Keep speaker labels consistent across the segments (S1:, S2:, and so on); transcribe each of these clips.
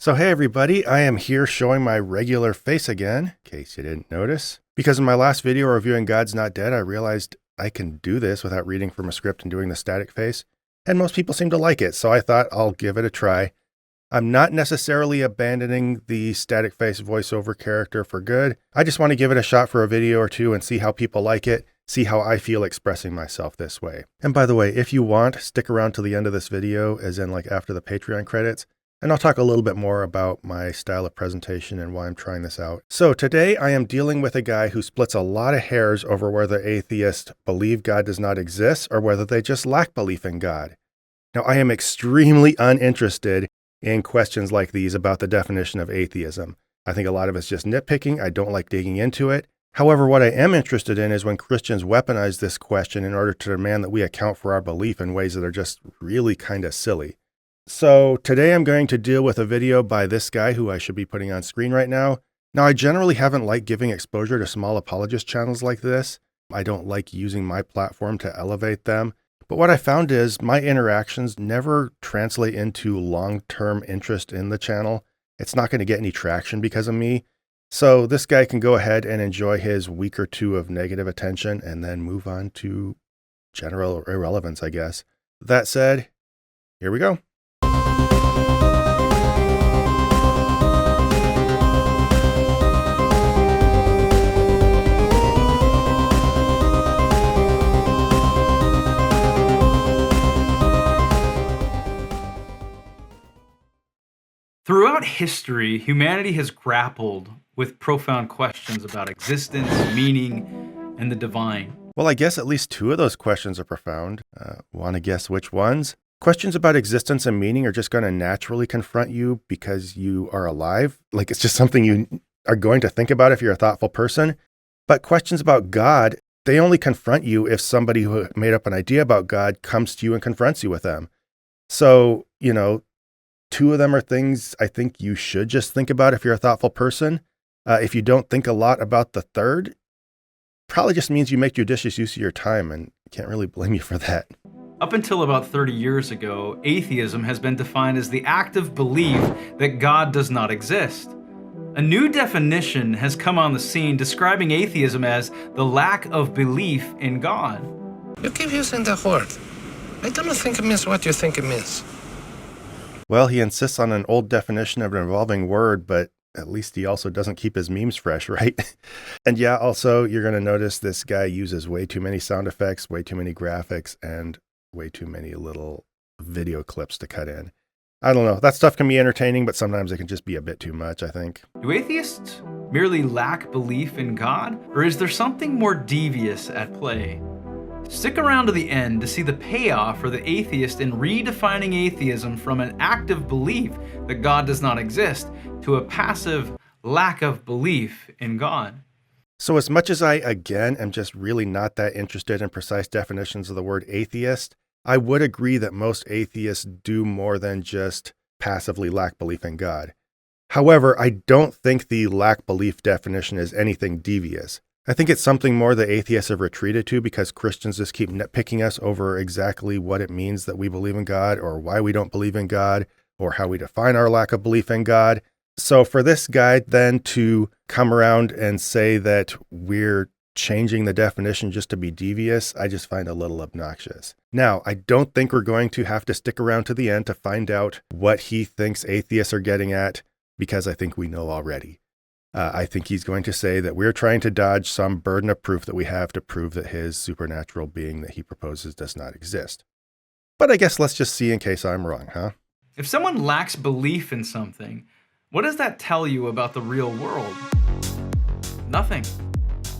S1: So hey everybody, I am here showing my regular face again, in case you didn't notice. Because in my last video reviewing God's Not Dead, I realized I can do this without reading from a script and doing the static face. And most people seem to like it, so I thought I'll give it a try. I'm not necessarily abandoning the static face voiceover character for good. I just want to give it a shot for a video or two and see how people like it, see how I feel expressing myself this way. And by the way, if you want, stick around to the end of this video, as in like after the Patreon credits, and I'll talk a little bit more about my style of presentation and why I'm trying this out. So today I am dealing with a guy who splits a lot of hairs over whether atheists believe God does not exist or whether they just lack belief in God. Now I am extremely uninterested in questions like these about the definition of atheism. I think a lot of it's just nitpicking. I don't like digging into it. However, what I am interested in is when Christians weaponize this question in order to demand that we account for our belief in ways that are just really kind of silly. So today I'm going to deal with a video by this guy who I should be putting on screen right now. Now, I generally haven't liked giving exposure to small apologist channels like this. I don't like using my platform to elevate them. But what I found is my interactions never translate into long-term interest in the channel. It's not going to get any traction because of me. So this guy can go ahead and enjoy his week or two of negative attention and then move on to general irrelevance, I guess. That said, here we go.
S2: Throughout history, humanity has grappled with profound questions about existence, meaning, and the divine.
S1: Well, I guess at least two of those questions are profound. Want to guess which ones? Questions about existence and meaning are just going to naturally confront you because you are alive. Like it's just something you are going to think about if you're a thoughtful person. But questions about God, they only confront you if somebody who made up an idea about God comes to you and confronts you with them. So, two of them are things I think you should just think about if you're a thoughtful person. If you don't think a lot about the third, probably just means you make judicious use of your time, and I can't really blame you for that.
S2: Up until about 30 years ago, atheism has been defined as the active belief that God does not exist. A new definition has come on the scene describing atheism as the lack of belief in God.
S3: You keep using the word. I don't think it means what you think it means.
S1: Well, he insists on an old definition of an evolving word, but at least he also doesn't keep his memes fresh, right? And yeah, also, you're going to notice this guy uses way too many sound effects, way too many graphics, and way too many little video clips to cut in. I don't know. That stuff can be entertaining, but sometimes it can just be a bit too much, I think.
S2: Do atheists merely lack belief in God, or is there something more devious at play? Stick around to the end to see the payoff for the atheist in redefining atheism from an active belief that God does not exist to a passive lack of belief in God.
S1: So as much as I, again, am just really not that interested in precise definitions of the word atheist, I would agree that most atheists do more than just passively lack belief in God. However, I don't think the lack belief definition is anything devious. I think it's something more that atheists have retreated to because Christians just keep nitpicking us over exactly what it means that we believe in God or why we don't believe in God or how we define our lack of belief in God. So for this guy then to come around and say that we're changing the definition just to be devious, I just find a little obnoxious. Now, I don't think we're going to have to stick around to the end to find out what he thinks atheists are getting at because I think we know already. I think he's going to say that we're trying to dodge some burden of proof that we have to prove that his supernatural being that he proposes does not exist. But I guess let's just see in case I'm wrong, huh?
S2: If someone lacks belief in something, what does that tell you about the real world? Nothing.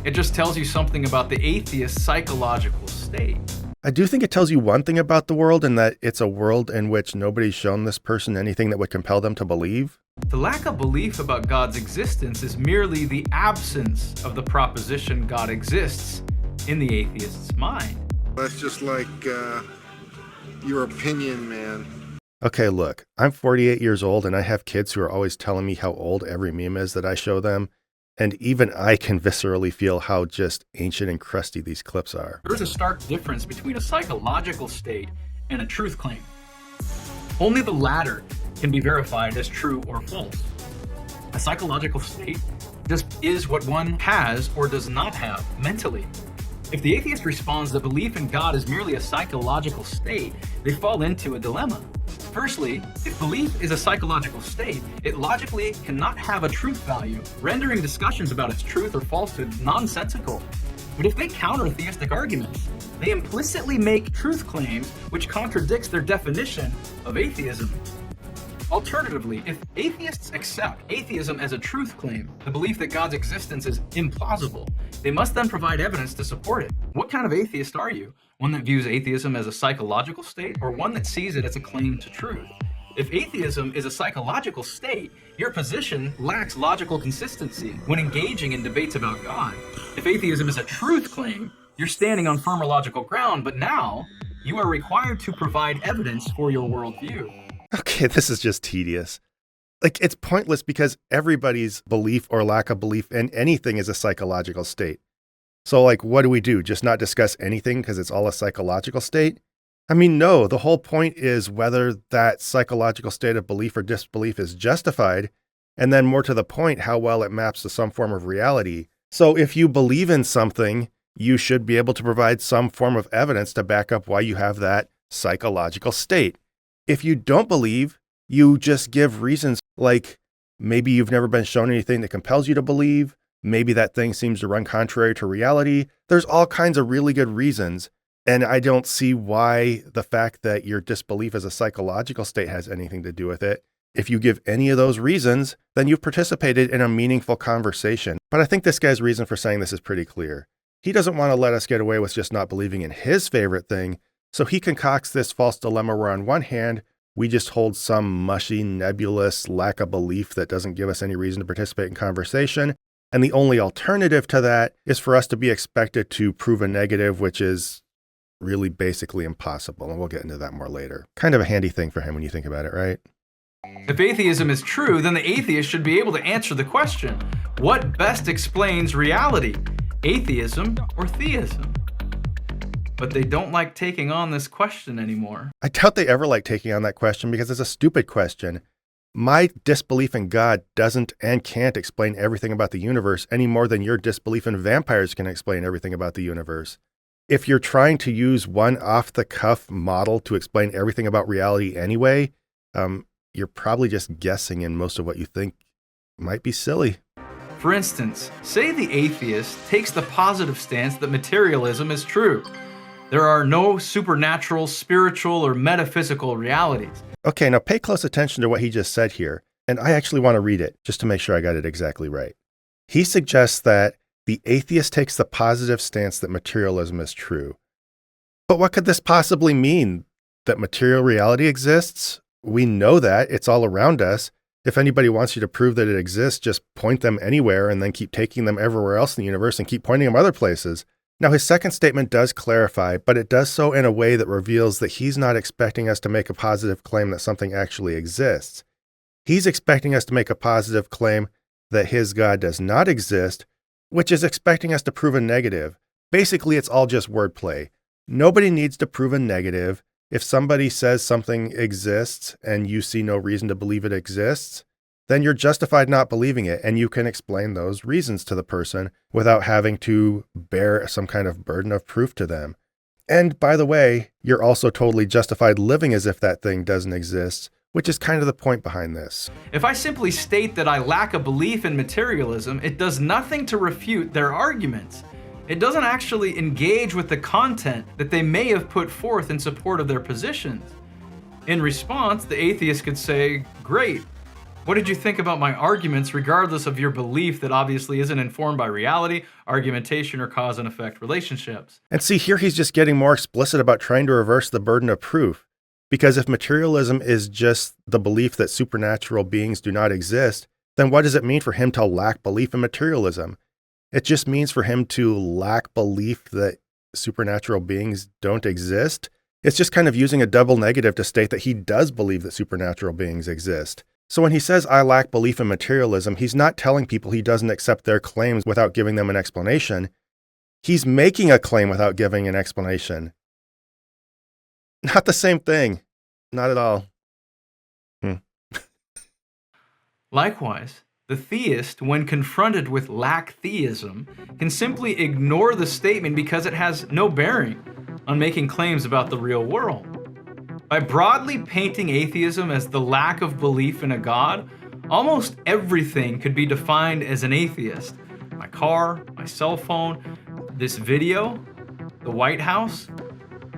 S2: It just tells you something about the atheist's psychological state.
S1: I do think it tells you one thing about the world, and that it's a world in which nobody's shown this person anything that would compel them to believe.
S2: The lack of belief about God's existence is merely the absence of the proposition God exists in the atheist's mind.
S4: That's just like your opinion, man.
S1: Okay, look, I'm 48 years old and I have kids who are always telling me how old every meme is that I show them. And even I can viscerally feel how just ancient and crusty these clips are.
S2: There's a stark difference between a psychological state and a truth claim. Only the latter can be verified as true or false. A psychological state just is what one has or does not have mentally. If the atheist responds that belief in God is merely a psychological state, they fall into a dilemma. Firstly, if belief is a psychological state, it logically cannot have a truth value, rendering discussions about its truth or falsehood nonsensical. But if they counter theistic arguments, they implicitly make truth claims which contradicts their definition of atheism. Alternatively, if atheists accept atheism as a truth claim, the belief that God's existence is implausible, they must then provide evidence to support it. What kind of atheist are you? One that views atheism as a psychological state, or one that sees it as a claim to truth? If atheism is a psychological state, your position lacks logical consistency when engaging in debates about God. If atheism is a truth claim, you're standing on firmer logical ground, but now you are required to provide evidence for your worldview.
S1: Okay, this is just tedious. Like, it's pointless because everybody's belief or lack of belief in anything is a psychological state. So, like, what do we do? Just not discuss anything because it's all a psychological state? I mean, no, the whole point is whether that psychological state of belief or disbelief is justified, and then more to the point, how well it maps to some form of reality. So if you believe in something, you should be able to provide some form of evidence to back up why you have that psychological state. If you don't believe, you just give reasons like maybe you've never been shown anything that compels you to believe. Maybe that thing seems to run contrary to reality. There's all kinds of really good reasons. And I don't see why the fact that your disbelief as a psychological state has anything to do with it. If you give any of those reasons, then you've participated in a meaningful conversation. But I think this guy's reason for saying this is pretty clear. He doesn't want to let us get away with just not believing in his favorite thing. So he concocts this false dilemma where on one hand, we just hold some mushy, nebulous lack of belief that doesn't give us any reason to participate in conversation. And the only alternative to that is for us to be expected to prove a negative, which is really basically impossible. And we'll get into that more later. Kind of a handy thing for him when you think about it, right?
S2: If atheism is true, then the atheist should be able to answer the question, what best explains reality, atheism or theism? But they don't like taking on this question anymore.
S1: I doubt they ever like taking on that question because it's a stupid question. My disbelief in God doesn't and can't explain everything about the universe any more than your disbelief in vampires can explain everything about the universe. If you're trying to use one off-the-cuff model to explain everything about reality anyway, you're probably just guessing, and most of what you think might be silly.
S2: For instance, say the atheist takes the positive stance that materialism is true. There are no supernatural, spiritual, or metaphysical realities.
S1: Okay, now pay close attention to what he just said here, and I actually want to read it just to make sure I got it exactly right. He suggests that the atheist takes the positive stance that materialism is true. But what could this possibly mean? That material reality exists? We know that. It's all around us. If anybody wants you to prove that it exists, just point them anywhere and then keep taking them everywhere else in the universe and keep pointing them other places. Now, his second statement does clarify, but it does so in a way that reveals that he's not expecting us to make a positive claim that something actually exists. He's expecting us to make a positive claim that his God does not exist, which is expecting us to prove a negative. Basically, it's all just wordplay. Nobody needs to prove a negative. If somebody says something exists and you see no reason to believe it exists, then you're justified not believing it, and you can explain those reasons to the person without having to bear some kind of burden of proof to them. And by the way, you're also totally justified living as if that thing doesn't exist, which is kind of the point behind this.
S2: If I simply state that I lack a belief in materialism, it does nothing to refute their arguments. It doesn't actually engage with the content that they may have put forth in support of their positions. In response, the atheist could say, "Great. What did you think about my arguments regardless of your belief that obviously isn't informed by reality, argumentation, or cause and effect relationships?"
S1: And see, here he's just getting more explicit about trying to reverse the burden of proof. Because if materialism is just the belief that supernatural beings do not exist, then what does it mean for him to lack belief in materialism? It just means for him to lack belief that supernatural beings don't exist. It's just kind of using a double negative to state that he does believe that supernatural beings exist. So when he says, "I lack belief in materialism," he's not telling people he doesn't accept their claims without giving them an explanation. He's making a claim without giving an explanation. Not the same thing. Not at all.
S2: Likewise, the theist, when confronted with lack theism, can simply ignore the statement because it has no bearing on making claims about the real world. By broadly painting atheism as the lack of belief in a God, almost everything could be defined as an atheist. My car, my cell phone, this video, the White House.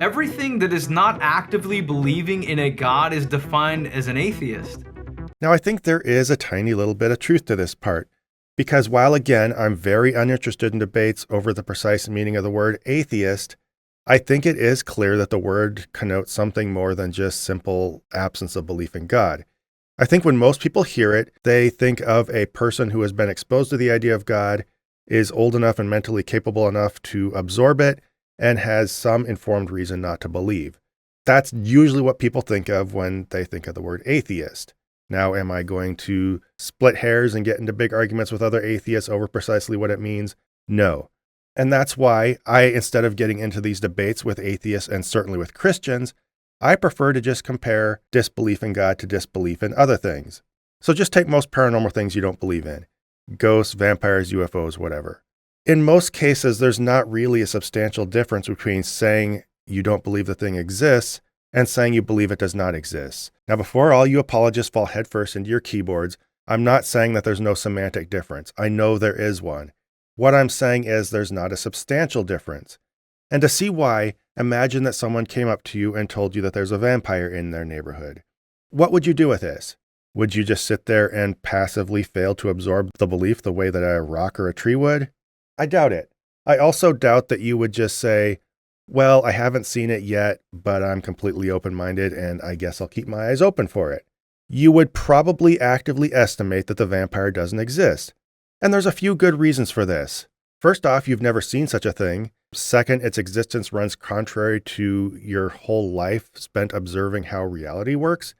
S2: Everything that is not actively believing in a God is defined as an atheist.
S1: Now, I think there is a tiny little bit of truth to this part, because while again, I'm very uninterested in debates over the precise meaning of the word atheist, I think it is clear that the word connotes something more than just simple absence of belief in God. I think when most people hear it, they think of a person who has been exposed to the idea of God, is old enough and mentally capable enough to absorb it, and has some informed reason not to believe. That's usually what people think of when they think of the word atheist. Now, am I going to split hairs and get into big arguments with other atheists over precisely what it means? No. And that's why instead of getting into these debates with atheists and certainly with Christians, I prefer to just compare disbelief in God to disbelief in other things. So just take most paranormal things you don't believe in. Ghosts, vampires, UFOs, whatever. In most cases, there's not really a substantial difference between saying you don't believe the thing exists and saying you believe it does not exist. Now, before all you apologists fall headfirst into your keyboards, I'm not saying that there's no semantic difference. I know there is one. What I'm saying is there's not a substantial difference. And to see why, imagine that someone came up to you and told you that there's a vampire in their neighborhood. What would you do with this? Would you just sit there and passively fail to absorb the belief the way that a rock or a tree would? I doubt it. I also doubt that you would just say, well, I haven't seen it yet, but I'm completely open-minded and I guess I'll keep my eyes open for it. You would probably actively estimate that the vampire doesn't exist. And there's a few good reasons for this. First off, you've never seen such a thing. Second, its existence runs contrary to your whole life spent observing how reality works.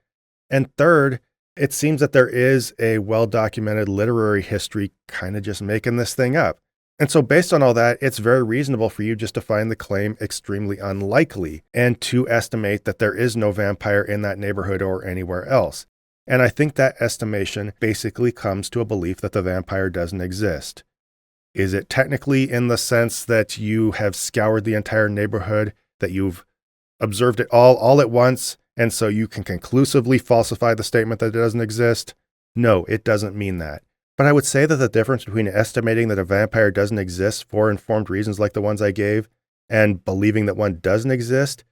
S1: And third, it seems that there is a well-documented literary history kind of just making this thing up. And so based on all that, it's very reasonable for you just to find the claim extremely unlikely and to estimate that there is no vampire in that neighborhood or anywhere else. And I think that estimation basically comes to a belief that the vampire doesn't exist. Is it technically in the sense that you have scoured the entire neighborhood, that you've observed it all at once, and so you can conclusively falsify the statement that it doesn't exist? No, it doesn't mean that. But I would say that the difference between estimating that a vampire doesn't exist for informed reasons like the ones I gave and believing that one doesn't exist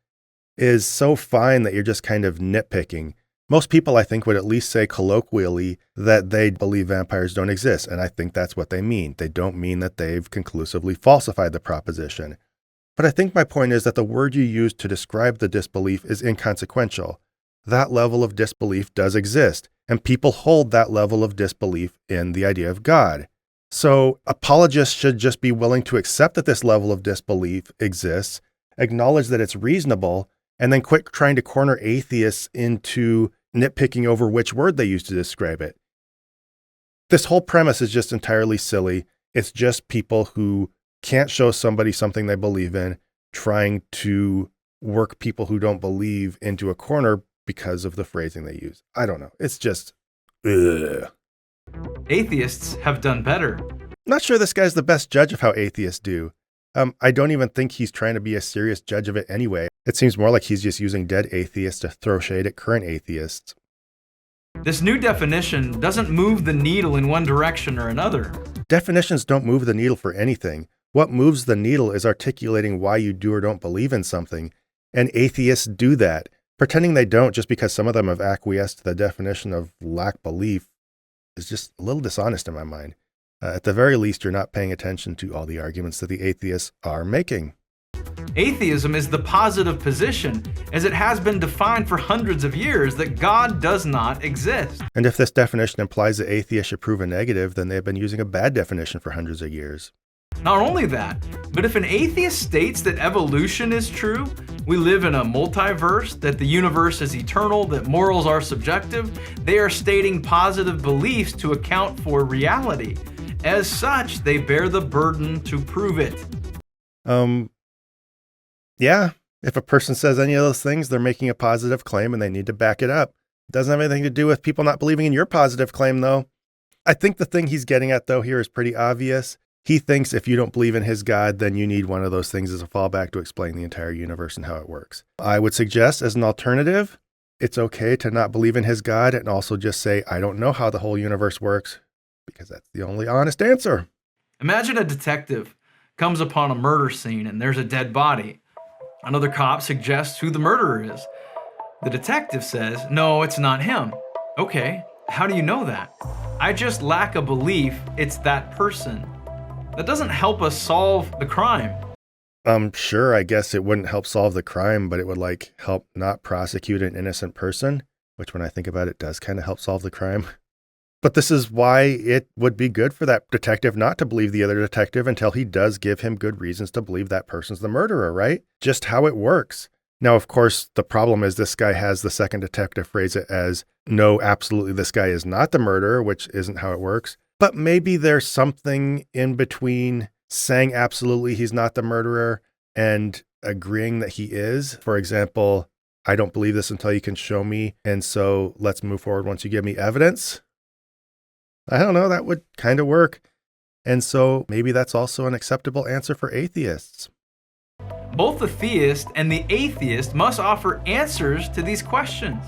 S1: is so fine that you're just kind of nitpicking. Most people, I think, would at least say colloquially that they believe vampires don't exist, and I think that's what they mean. They don't mean that they've conclusively falsified the proposition. But I think my point is that the word you use to describe the disbelief is inconsequential. That level of disbelief does exist, and people hold that level of disbelief in the idea of God. So apologists should just be willing to accept that this level of disbelief exists, acknowledge that it's reasonable, and then quit trying to corner atheists into nitpicking over which word they use to describe it. This whole premise is just entirely silly. It's just people who can't show somebody something they believe in, trying to work people who don't believe into a corner because of the phrasing they use. I don't know. It's just, ugh.
S2: Atheists have done better.
S1: Not sure this guy's the best judge of how atheists do. I don't even think he's trying to be a serious judge of it anyway. It seems more like he's just using dead atheists to throw shade at current atheists.
S2: This new definition doesn't move the needle in one direction or another.
S1: Definitions don't move the needle for anything. What moves the needle is articulating why you do or don't believe in something. And atheists do that. Pretending they don't just because some of them have acquiesced to the definition of lack belief is just a little dishonest in my mind. At the very least, you're not paying attention to all the arguments that the atheists are making.
S2: Atheism is the positive position, as it has been defined for hundreds of years, that God does not exist.
S1: And if this definition implies that atheists should prove a negative, then they've been using a bad definition for hundreds of years.
S2: Not only that, but if an atheist states that evolution is true, we live in a multiverse, that the universe is eternal, that morals are subjective, they are stating positive beliefs to account for reality. As such, they bear the burden to prove it.
S1: Yeah, if a person says any of those things, they're making a positive claim and they need to back it up. Doesn't have anything to do with people not believing in your positive claim, though. I think the thing he's getting at, though, here is pretty obvious. He thinks if you don't believe in his God, then you need one of those things as a fallback to explain the entire universe and how it works. I would suggest, as an alternative, it's okay to not believe in his God and also just say, I don't know how the whole universe works, because that's the only honest answer.
S2: Imagine a detective comes upon a murder scene and there's a dead body. Another cop suggests who the murderer is. The detective says, no, it's not him. Okay, how do you know that? I just lack a belief it's that person. That doesn't help us solve the crime.
S1: Sure, I guess it wouldn't help solve the crime, but it would help not prosecute an innocent person, which when I think about it does kind of help solve the crime. But this is why it would be good for that detective not to believe the other detective until he does give him good reasons to believe that person's the murderer, right? Just how it works. Now, of course, the problem is this guy has the second detective phrase it as, no, absolutely, this guy is not the murderer, which isn't how it works. But maybe there's something in between saying absolutely he's not the murderer and agreeing that he is. For example, I don't believe this until you can show me, and so let's move forward once you give me evidence. I don't know, that would kind of work. And so maybe that's also an acceptable answer for atheists.
S2: Both the theist and the atheist must offer answers to these questions.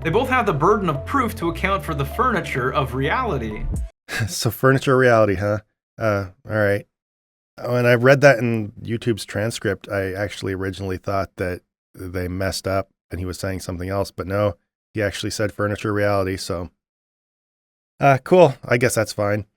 S2: They both have the burden of proof to account for the furniture of reality.
S1: So furniture reality, huh? All right. When I read that in YouTube's transcript, I actually originally thought that they messed up and he was saying something else, but no, he actually said furniture reality, so cool. I guess that's fine.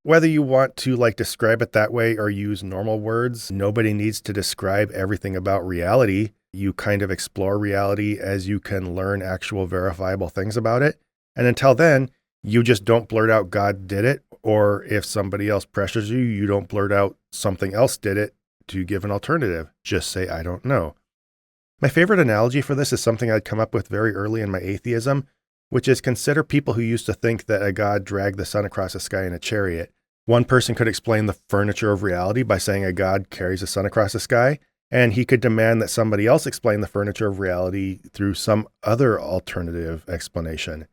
S1: Whether you want to describe it that way or use normal words, nobody needs to describe everything about reality. You kind of explore reality as you can learn actual verifiable things about it. And until then, you just don't blurt out God did it, or if somebody else pressures you, you don't blurt out something else did it to give an alternative. Just say, I don't know. My favorite analogy for this is something I'd come up with very early in my atheism, which is consider people who used to think that a God dragged the sun across the sky in a chariot. One person could explain the furniture of reality by saying a God carries the sun across the sky, and he could demand that somebody else explain the furniture of reality through some other alternative explanation.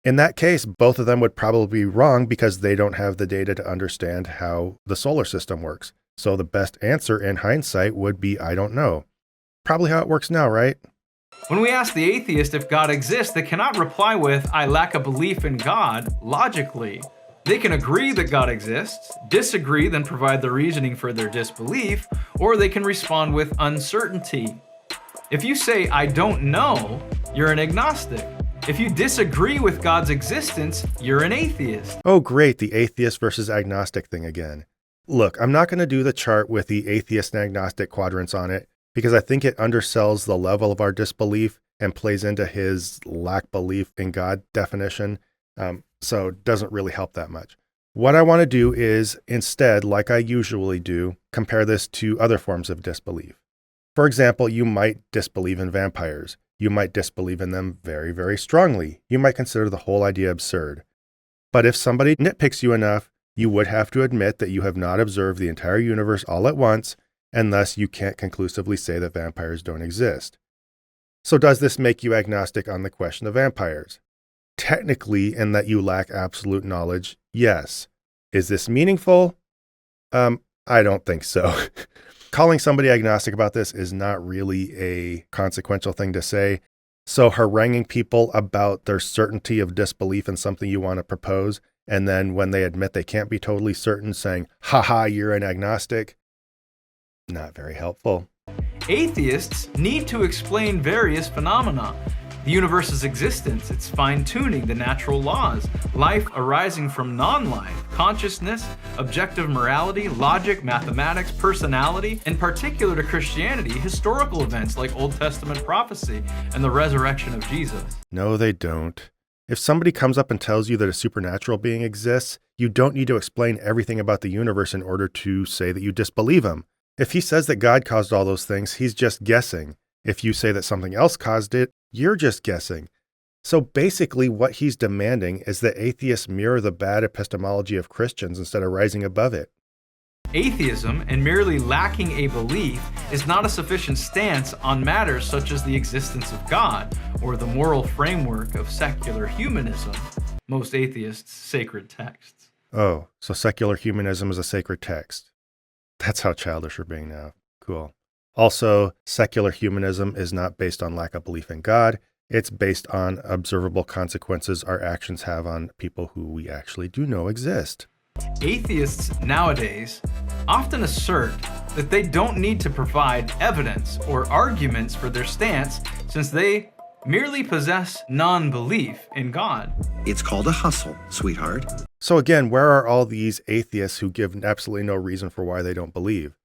S1: In that case, both of them would probably be wrong because they don't have the data to understand how the solar system works. So the best answer in hindsight would be, I don't know. Probably how it works now, right?
S2: When we ask the atheist if God exists, they cannot reply with, I lack a belief in God, logically. They can agree that God exists, disagree, then provide the reasoning for their disbelief, or they can respond with uncertainty. If you say, I don't know, you're an agnostic. If you disagree with God's existence, you're an atheist.
S1: Oh, great, the atheist versus agnostic thing again. Look, I'm not going to do the chart with the atheist and agnostic quadrants on it because I think it undersells the level of our disbelief and plays into his lack belief in God definition. So it doesn't really help that much. What I want to do is instead, like I usually do, compare this to other forms of disbelief. For example, you might disbelieve in vampires. You might disbelieve in them very, very strongly. You might consider the whole idea absurd. But if somebody nitpicks you enough, you would have to admit that you have not observed the entire universe all at once, and thus you can't conclusively say that vampires don't exist. So does this make you agnostic on the question of vampires? Technically, in that you lack absolute knowledge, yes. Is this meaningful? I don't think so. Calling somebody agnostic about this is not really a consequential thing to say. So haranguing people about their certainty of disbelief in something you want to propose, and then when they admit they can't be totally certain, saying, haha, you're an agnostic, not very helpful.
S2: Atheists need to explain various phenomena. The universe's existence, its fine-tuning, the natural laws, life arising from non-life, consciousness, objective morality, logic, mathematics, personality, in particular to Christianity, historical events like Old Testament prophecy and the resurrection of Jesus.
S1: No, they don't. If somebody comes up and tells you that a supernatural being exists, you don't need to explain everything about the universe in order to say that you disbelieve him. If he says that God caused all those things, he's just guessing. If you say that something else caused it, you're just guessing. So basically what he's demanding is that atheists mirror the bad epistemology of Christians instead of rising above it.
S2: Atheism and merely lacking a belief is not a sufficient stance on matters such as the existence of God or the moral framework of secular humanism, most atheists' sacred texts.
S1: Oh, so secular humanism is a sacred text. That's how childish we're being now. Cool. Also, secular humanism is not based on lack of belief in God. It's based on observable consequences our actions have on people who we actually do know exist.
S2: Atheists nowadays often assert that they don't need to provide evidence or arguments for their stance since they merely possess non-belief in God.
S5: It's called a hustle, sweetheart.
S1: So again, where are all these atheists who give absolutely no reason for why they don't believe?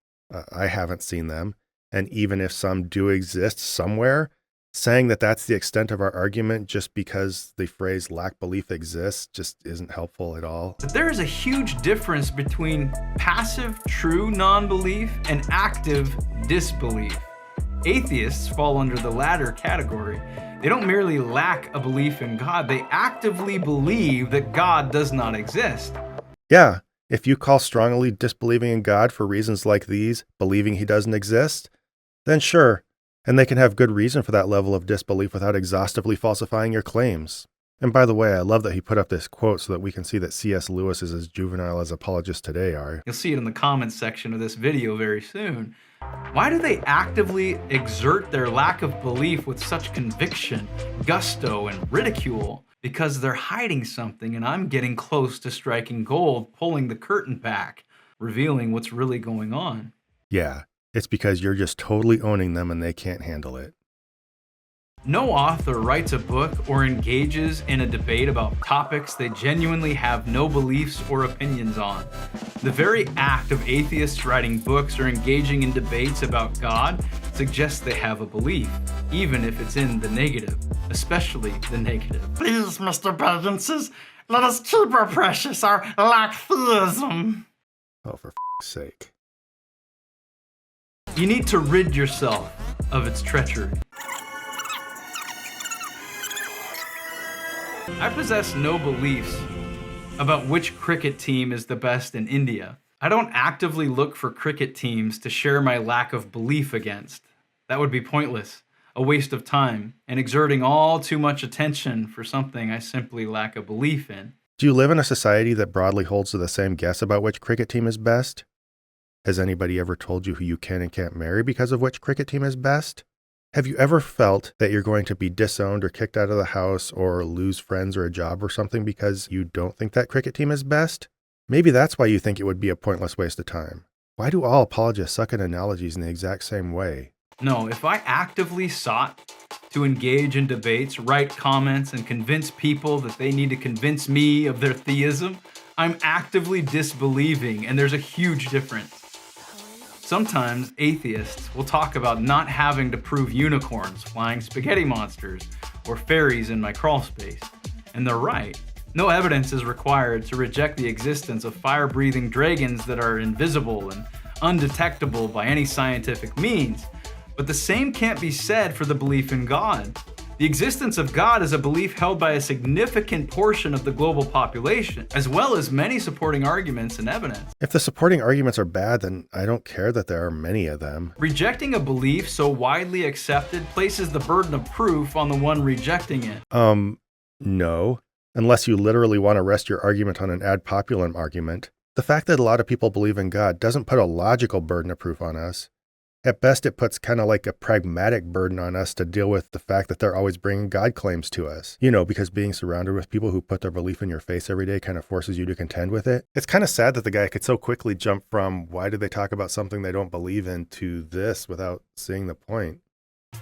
S1: I haven't seen them. And even if some do exist somewhere, saying that that's the extent of our argument just because the phrase lack belief exists just isn't helpful at all.
S2: But there is a huge difference between passive true non-belief and active disbelief. Atheists fall under the latter category. They don't merely lack a belief in God, they actively believe that God does not exist.
S1: Yeah, if you call strongly disbelieving in God for reasons like these, believing he doesn't exist, then sure, and they can have good reason for that level of disbelief without exhaustively falsifying your claims. And by the way, I love that he put up this quote so that we can see that C.S. Lewis is as juvenile as apologists today are.
S2: You'll see it in the comments section of this video very soon. Why do they actively exert their lack of belief with such conviction, gusto, and ridicule? Because they're hiding something, and I'm getting close to striking gold, pulling the curtain back, revealing what's really going on.
S1: Yeah, it's because you're just totally owning them and they can't handle it.
S2: No author writes a book or engages in a debate about topics they genuinely have no beliefs or opinions on. The very act of atheists writing books or engaging in debates about God suggests they have a belief, even if it's in the negative, especially the negative.
S6: Please, Mr. Bagginses, let us keep our precious, our atheism.
S1: Oh, for f***'s sake.
S2: You need to rid yourself of its treachery. I possess no beliefs about which cricket team is the best in India. I don't actively look for cricket teams to share my lack of belief against. That would be pointless, a waste of time, and exerting all too much attention for something I simply lack a belief in.
S1: Do you live in a society that broadly holds to the same guess about which cricket team is best? Has anybody ever told you who you can and can't marry because of which cricket team is best? Have you ever felt that you're going to be disowned or kicked out of the house or lose friends or a job or something because you don't think that cricket team is best? Maybe that's why you think it would be a pointless waste of time. Why do all apologists suck at analogies in the exact same way?
S2: No, if I actively sought to engage in debates, write comments, and convince people that they need to convince me of their theism, I'm actively disbelieving, and there's a huge difference. Sometimes atheists will talk about not having to prove unicorns, flying spaghetti monsters, or fairies in my crawl space. And they're right. No evidence is required to reject the existence of fire-breathing dragons that are invisible and undetectable by any scientific means. But the same can't be said for the belief in God. The existence of God is a belief held by a significant portion of the global population, as well as many supporting arguments and evidence.
S1: If the supporting arguments are bad, then I don't care that there are many of them.
S2: Rejecting a belief so widely accepted places the burden of proof on the one rejecting it.
S1: No. Unless you literally want to rest your argument on an ad populum argument. The fact that a lot of people believe in God doesn't put a logical burden of proof on us. At best, it puts kind of like a pragmatic burden on us to deal with the fact that they're always bringing God claims to us. You know, because being surrounded with people who put their belief in your face every day kind of forces you to contend with it. It's kind of sad that the guy could so quickly jump from why did they talk about something they don't believe in to this without seeing the point.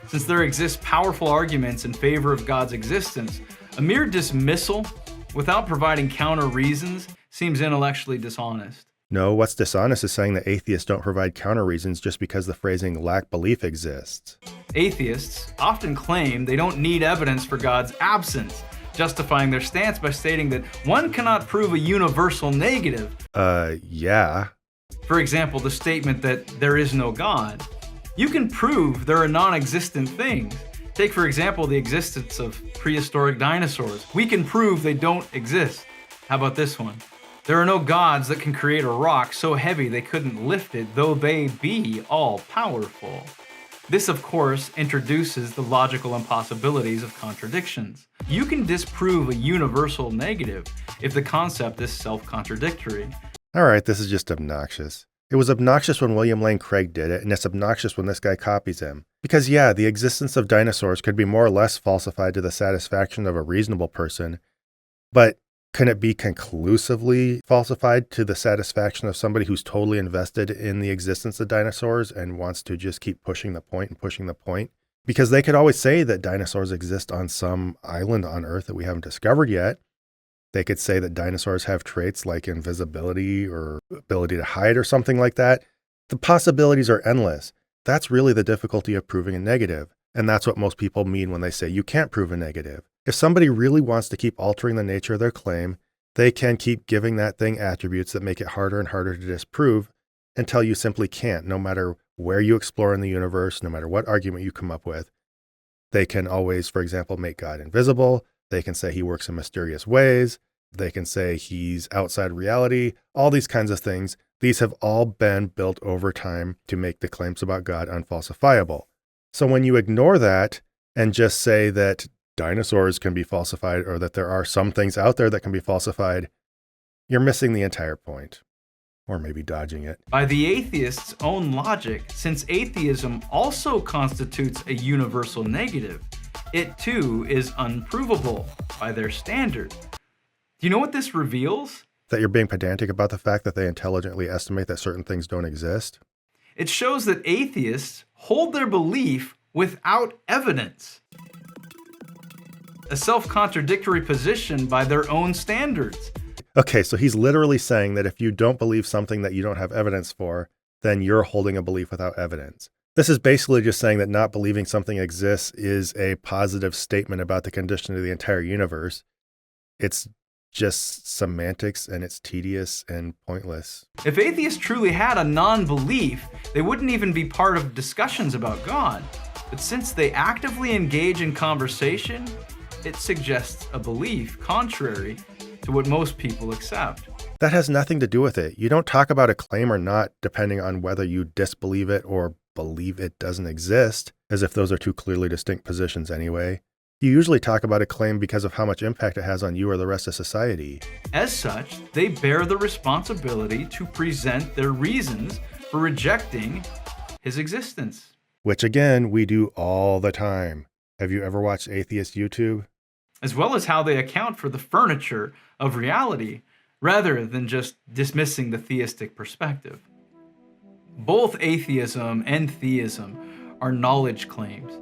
S2: Since there exist powerful arguments in favor of God's existence, a mere dismissal without providing counter reasons seems intellectually dishonest.
S1: No, what's dishonest is saying that atheists don't provide counter reasons just because the phrasing lack belief exists.
S2: Atheists often claim they don't need evidence for God's absence, justifying their stance by stating that one cannot prove a universal negative.
S1: Yeah.
S2: For example, the statement that there is no God. You can prove there are non-existent things. Take, for example, the existence of prehistoric dinosaurs. We can prove they don't exist. How about this one? There are no gods that can create a rock so heavy they couldn't lift it, though they be all-powerful. This, of course, introduces the logical impossibilities of contradictions. You can disprove a universal negative if the concept is self-contradictory.
S1: All right, this is just obnoxious. It was obnoxious when William Lane Craig did it, and it's obnoxious when this guy copies him. Because yeah, the existence of dinosaurs could be more or less falsified to the satisfaction of a reasonable person, but can it be conclusively falsified to the satisfaction of somebody who's totally invested in the existence of dinosaurs and wants to just keep pushing the point and pushing the point? Because they could always say that dinosaurs exist on some island on Earth that we haven't discovered yet. They could say that dinosaurs have traits like invisibility or ability to hide or something like that. The possibilities are endless. That's really the difficulty of proving a negative. And that's what most people mean when they say you can't prove a negative. If somebody really wants to keep altering the nature of their claim, they can keep giving that thing attributes that make it harder and harder to disprove until you simply can't, no matter where you explore in the universe, no matter what argument you come up with. They can always, for example, make God invisible. They can say he works in mysterious ways. They can say he's outside reality, all these kinds of things. These have all been built over time to make the claims about God unfalsifiable. So when you ignore that and just say that dinosaurs can be falsified or that there are some things out there that can be falsified, you're missing the entire point. Or maybe dodging it.
S2: By the atheist's own logic, since atheism also constitutes a universal negative, it too is unprovable by their standard. Do you know what this reveals?
S1: That you're being pedantic about the fact that they intelligently estimate that certain things don't exist?
S2: It shows that atheists hold their belief without evidence. A self-contradictory position by their own standards.
S1: Okay, so he's literally saying that if you don't believe something that you don't have evidence for, then you're holding a belief without evidence. This is basically just saying that not believing something exists is a positive statement about the condition of the entire universe. It's just semantics, and it's tedious and pointless.
S2: If atheists truly had a non-belief, they wouldn't even be part of discussions about God. But since they actively engage in conversation, it suggests a belief contrary to what most people accept.
S1: That has nothing to do with it. You don't talk about a claim or not depending on whether you disbelieve it or believe it doesn't exist, as if those are two clearly distinct positions anyway. You usually talk about a claim because of how much impact it has on you or the rest of society.
S2: As such, they bear the responsibility to present their reasons for rejecting his existence.
S1: Which again, we do all the time. Have you ever watched atheist YouTube?
S2: As well as how they account for the furniture of reality, rather than just dismissing the theistic perspective. Both atheism and theism are knowledge claims.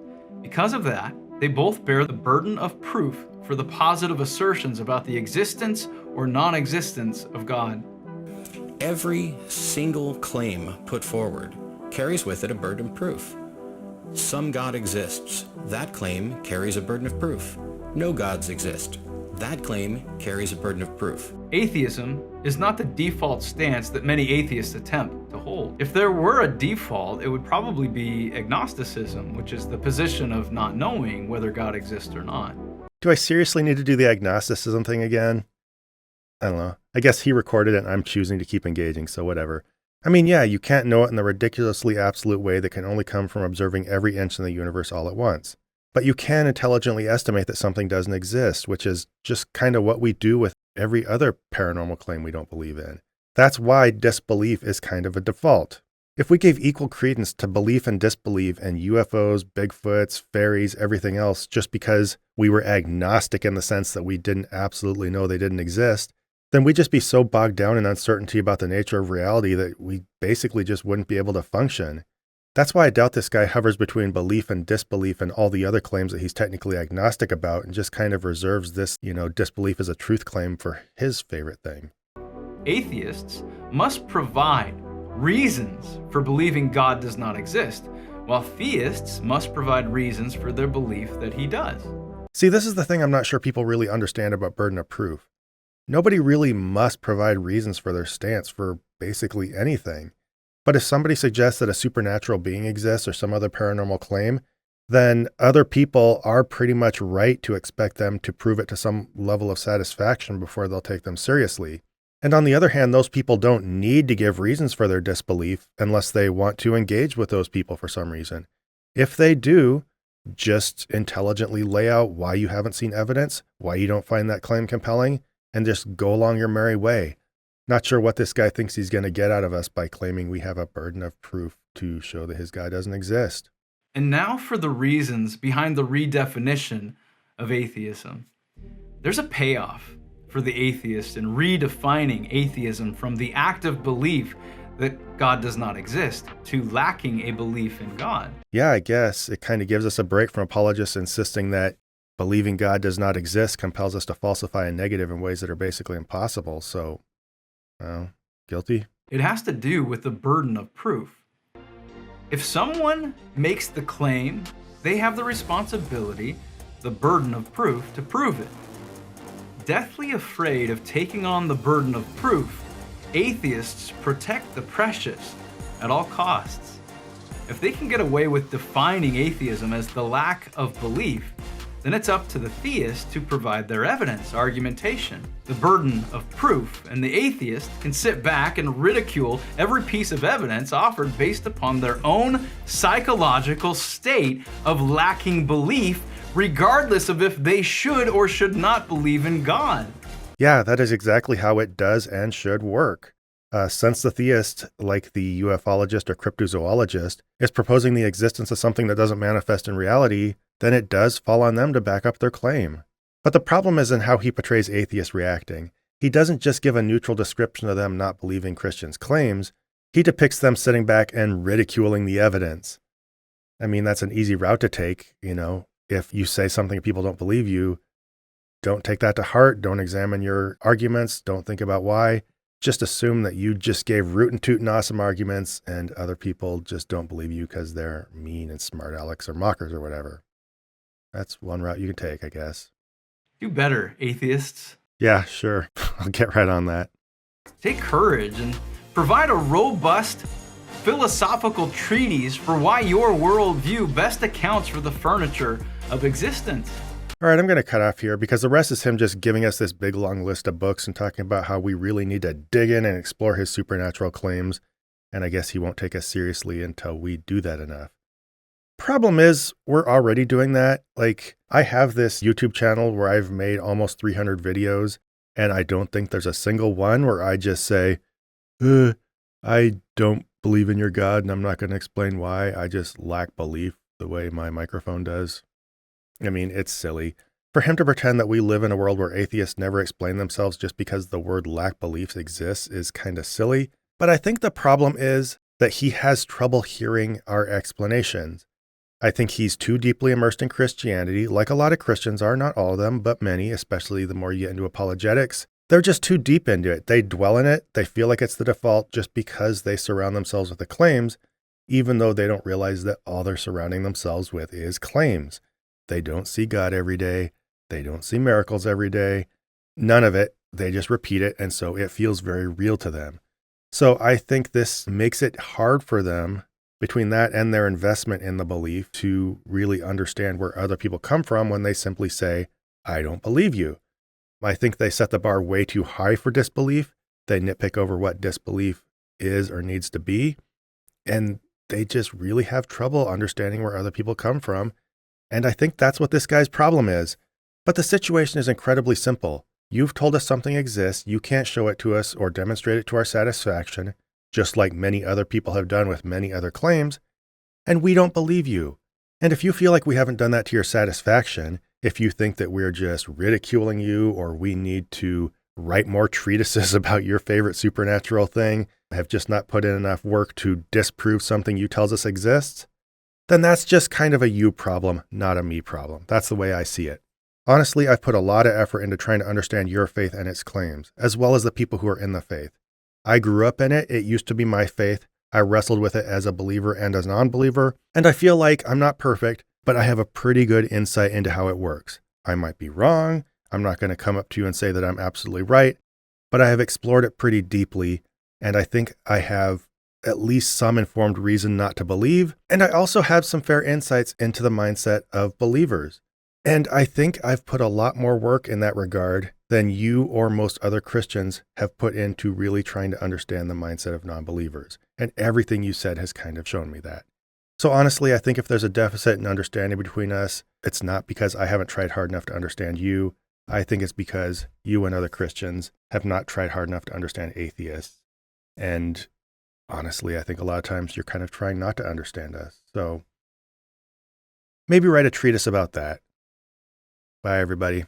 S2: Because of that, they both bear the burden of proof for the positive assertions about the existence or non-existence of God.
S7: Every single claim put forward carries with it a burden of proof. Some God exists. That claim carries a burden of proof. No gods exist. That claim carries a burden of proof.
S2: Atheism is not the default stance that many atheists attempt to hold. If there were a default, it would probably be agnosticism, which is the position of not knowing whether God exists or not.
S1: Do I seriously need to do the agnosticism thing again? I don't know. I guess he recorded it and I'm choosing to keep engaging, so whatever. I mean, yeah, you can't know it in the ridiculously absolute way that can only come from observing every inch in the universe all at once. But you can intelligently estimate that something doesn't exist, which is just kind of what we do with every other paranormal claim we don't believe in. That's why disbelief is kind of a default. If we gave equal credence to belief and disbelief in UFOs, Bigfoots, fairies, everything else, just because we were agnostic in the sense that we didn't absolutely know they didn't exist, then we'd just be so bogged down in uncertainty about the nature of reality that we basically just wouldn't be able to function. That's why I doubt this guy hovers between belief and disbelief and all the other claims that he's technically agnostic about and just kind of reserves this, disbelief as a truth claim for his favorite thing.
S2: Atheists must provide reasons for believing God does not exist, while theists must provide reasons for their belief that he does.
S1: See, this is the thing I'm not sure people really understand about burden of proof. Nobody really must provide reasons for their stance for basically anything. But if somebody suggests that a supernatural being exists or some other paranormal claim, then other people are pretty much right to expect them to prove it to some level of satisfaction before they'll take them seriously. And on the other hand, those people don't need to give reasons for their disbelief unless they want to engage with those people for some reason. If they do, just intelligently lay out why you haven't seen evidence, why you don't find that claim compelling, and just go along your merry way. Not sure what this guy thinks he's going to get out of us by claiming we have a burden of proof to show that his God doesn't exist.
S2: And now for the reasons behind the redefinition of atheism. There's a payoff for the atheist in redefining atheism from the active belief that God does not exist to lacking a belief in God.
S1: Yeah, I guess it kind of gives us a break from apologists insisting that believing God does not exist compels us to falsify a negative in ways that are basically impossible. So, guilty.
S2: It has to do with the burden of proof. If someone makes the claim, they have the responsibility, the burden of proof, to prove it. Deathly afraid of taking on the burden of proof, atheists protect the precious at all costs. If they can get away with defining atheism as the lack of belief, then it's up to the theist to provide their evidence, argumentation, the burden of proof, and the atheist can sit back and ridicule every piece of evidence offered based upon their own psychological state of lacking belief, regardless of if they should or should not believe in God.
S1: Yeah, that is exactly how it does and should work. Since the theist, like the ufologist or cryptozoologist, is proposing the existence of something that doesn't manifest in reality, then it does fall on them to back up their claim. But the problem is in how he portrays atheists reacting. He doesn't just give a neutral description of them not believing Christians' claims, he depicts them sitting back and ridiculing the evidence. I mean, that's an easy route to take, If you say something people don't believe you, don't take that to heart, don't examine your arguments, don't think about why. Just assume that you just gave rootin' tootin' awesome arguments and other people just don't believe you because they're mean and smart alecks or mockers or whatever. That's one route you can take, I guess.
S2: Do better, atheists.
S1: Yeah, sure. I'll get right on that.
S2: Take courage and provide a robust philosophical treatise for why your worldview best accounts for the furniture of existence.
S1: All right, I'm going to cut off here because the rest is him just giving us this big long list of books and talking about how we really need to dig in and explore his supernatural claims. And I guess he won't take us seriously until we do that enough. Problem is, we're already doing that. Like, I have this YouTube channel where I've made almost 300 videos, and I don't think there's a single one where I just say, I don't believe in your God, and I'm not going to explain why. I just lack belief the way my microphone does. I mean, it's silly. For him to pretend that we live in a world where atheists never explain themselves just because the word lack beliefs exists is kind of silly. But I think the problem is that he has trouble hearing our explanations. I think he's too deeply immersed in Christianity, like a lot of Christians are, not all of them, but many, especially the more you get into apologetics. They're just too deep into it. They dwell in it. They feel like it's the default just because they surround themselves with the claims, even though they don't realize that all they're surrounding themselves with is claims. They don't see God every day. They don't see miracles every day. None of it. They just repeat it, and so it feels very real to them. So I think this makes it hard for them, between that and their investment in the belief, to really understand where other people come from when they simply say, I don't believe you. I think they set the bar way too high for disbelief. They nitpick over what disbelief is or needs to be, and they just really have trouble understanding where other people come from. And I think that's what this guy's problem is. But the situation is incredibly simple. You've told us something exists, you can't show it to us or demonstrate it to our satisfaction, just like many other people have done with many other claims, and we don't believe you. And if you feel like we haven't done that to your satisfaction, if you think that we're just ridiculing you or we need to write more treatises about your favorite supernatural thing, have just not put in enough work to disprove something you tells us exists, then that's just kind of a you problem, not a me problem. That's the way I see it. Honestly, I've put a lot of effort into trying to understand your faith and its claims, as well as the people who are in the faith. I grew up in it. It used to be my faith. I wrestled with it as a believer and as a non-believer, and I feel like I'm not perfect, but I have a pretty good insight into how it works. I might be wrong. I'm not going to come up to you and say that I'm absolutely right, but I have explored it pretty deeply, and I think I have at least some informed reason not to believe, and I also have some fair insights into the mindset of believers. And I think I've put a lot more work in that regard than you or most other Christians have put into really trying to understand the mindset of non-believers. And everything you said has kind of shown me that. So honestly, I think if there's a deficit in understanding between us, it's not because I haven't tried hard enough to understand you. I think it's because you and other Christians have not tried hard enough to understand atheists. And honestly, I think a lot of times you're kind of trying not to understand us. So maybe write a treatise about that. Bye, everybody.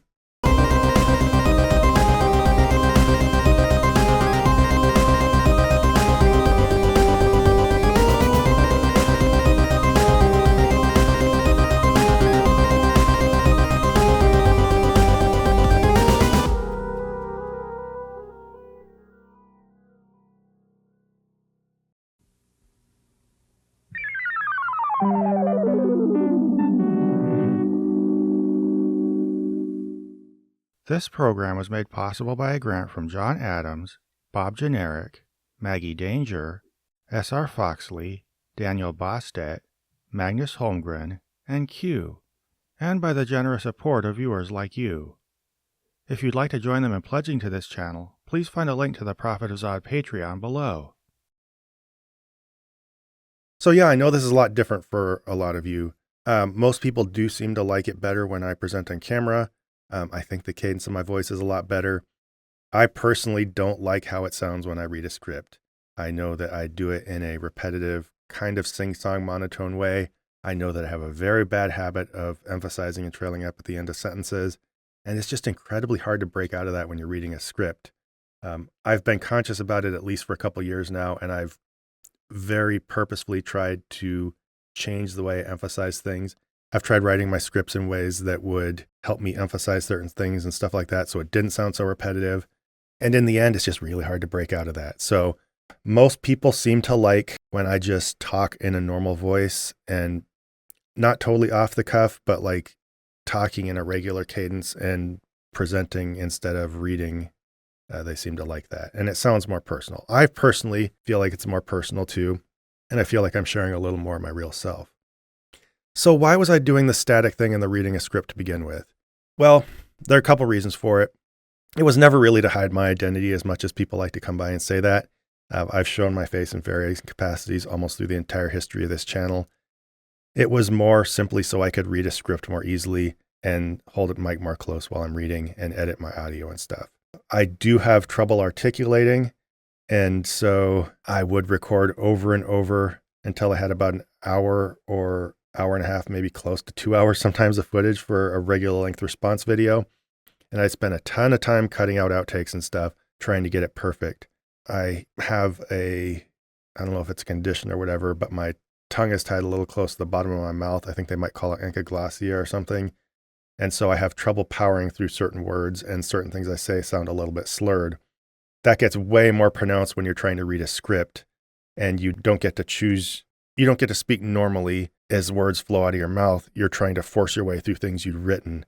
S1: This program was made possible by a grant from John Adams, Bob Generic, Maggie Danger, S.R. Foxley, Daniel Bostedt, Magnus Holmgren, and Q, and by the generous support of viewers like you. If you'd like to join them in pledging to this channel, please find a link to the Prophet of Zod Patreon below. So yeah, I know this is a lot different for a lot of you. Most people do seem to like it better when I present on camera. I think the cadence of my voice is a lot better. I personally don't like how it sounds when I read a script. I know that I do it in a repetitive, kind of sing-song monotone way. I know that I have a very bad habit of emphasizing and trailing up at the end of sentences, and it's just incredibly hard to break out of that when you're reading a script. I've been conscious about it at least for a couple years now, and I've very purposefully tried to change the way I emphasize things. I've tried writing my scripts in ways that would help me emphasize certain things and stuff like that, so it didn't sound so repetitive. And in the end, it's just really hard to break out of that. So most people seem to like when I just talk in a normal voice and not totally off the cuff, but like talking in a regular cadence and presenting instead of reading. They seem to like that. And it sounds more personal. I personally feel like it's more personal too. And I feel like I'm sharing a little more of my real self. So why was I doing the static thing and the reading a script to begin with? Well, there are a couple reasons for it. It was never really to hide my identity as much as people like to come by and say that. I've shown my face in various capacities almost through the entire history of this channel. It was more simply so I could read a script more easily and hold the mic more close while I'm reading and edit my audio and stuff. I do have trouble articulating, and so I would record over and over until I had about an hour or hour and a half, maybe close to 2 hours sometimes of footage for a regular length response video. And I spent a ton of time cutting out outtakes and stuff, trying to get it perfect. I have I don't know if it's a condition or whatever, but my tongue is tied a little close to the bottom of my mouth. I think they might call it endoglossia or something. And so I have trouble powering through certain words, and certain things I say sound a little bit slurred. That gets way more pronounced when you're trying to read a script and you don't get to speak normally as words flow out of your mouth. You're trying to force your way through things you've written.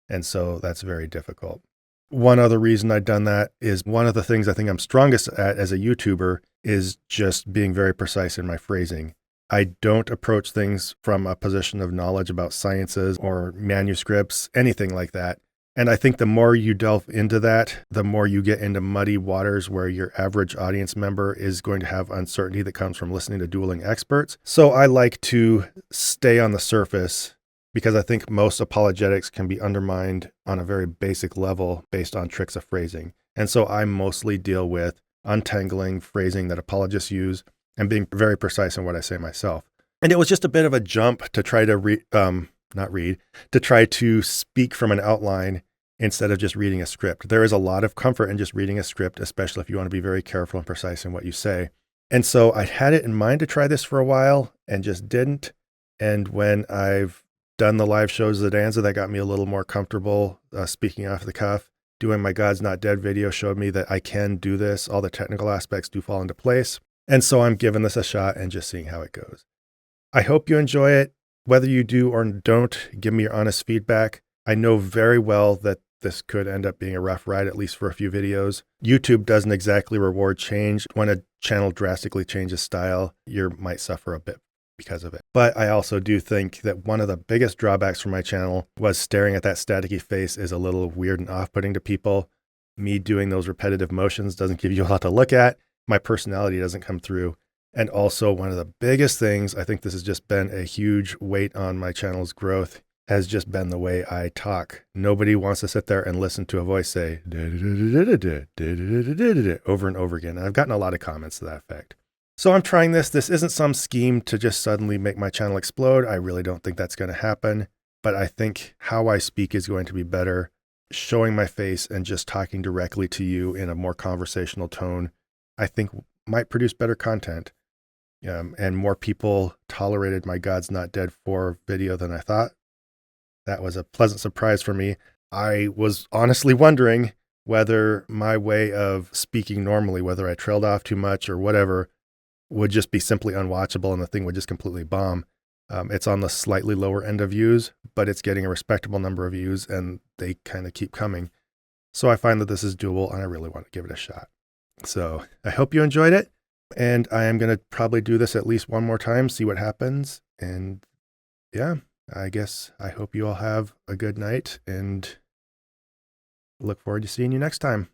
S1: And so that's very difficult. One other reason I've done that is one of the things I think I'm strongest at as a YouTuber is just being very precise in my phrasing. I don't approach things from a position of knowledge about sciences or manuscripts, anything like that. And I think the more you delve into that, the more you get into muddy waters where your average audience member is going to have uncertainty that comes from listening to dueling experts. So I like to stay on the surface because I think most apologetics can be undermined on a very basic level based on tricks of phrasing. And so I mostly deal with untangling phrasing that apologists use and being very precise in what I say myself. And it was just a bit of a jump to try to try to speak from an outline instead of just reading a script. There is a lot of comfort in just reading a script, especially if you want to be very careful and precise in what you say. And so I had it in mind to try this for a while and just didn't. And when I've done the live shows at Danza, that got me a little more comfortable speaking off the cuff. Doing my God's Not Dead video showed me that I can do this. All the technical aspects do fall into place. And so I'm giving this a shot and just seeing how it goes. I hope you enjoy it. Whether you do or don't, give me your honest feedback. I know very well that this could end up being a rough ride, at least for a few videos. YouTube doesn't exactly reward change. When a channel drastically changes style, you might suffer a bit because of it. But I also do think that one of the biggest drawbacks for my channel was staring at that staticky face is a little weird and off-putting to people. Me doing those repetitive motions doesn't give you a lot to look at. My personality doesn't come through. And also one of the biggest things, I think this has just been a huge weight on my channel's growth, has just been the way I talk. Nobody wants to sit there and listen to a voice say over and over again. And I've gotten a lot of comments to that effect. So I'm trying this. This isn't some scheme to just suddenly make my channel explode. I really don't think that's going to happen. But I think how I speak is going to be better. Showing my face and just talking directly to you in a more conversational tone, I think might produce better content. And more people tolerated my God's Not Dead 4 video than I thought. That was a pleasant surprise for me. I was honestly wondering whether my way of speaking normally, whether I trailed off too much or whatever, would just be simply unwatchable and the thing would just completely bomb. It's on the slightly lower end of views, but it's getting a respectable number of views and they kind of keep coming. So I find that this is doable and I really want to give it a shot. So I hope you enjoyed it. And I am going to probably do this at least one more time, see what happens. And yeah, I guess I hope you all have a good night and look forward to seeing you next time.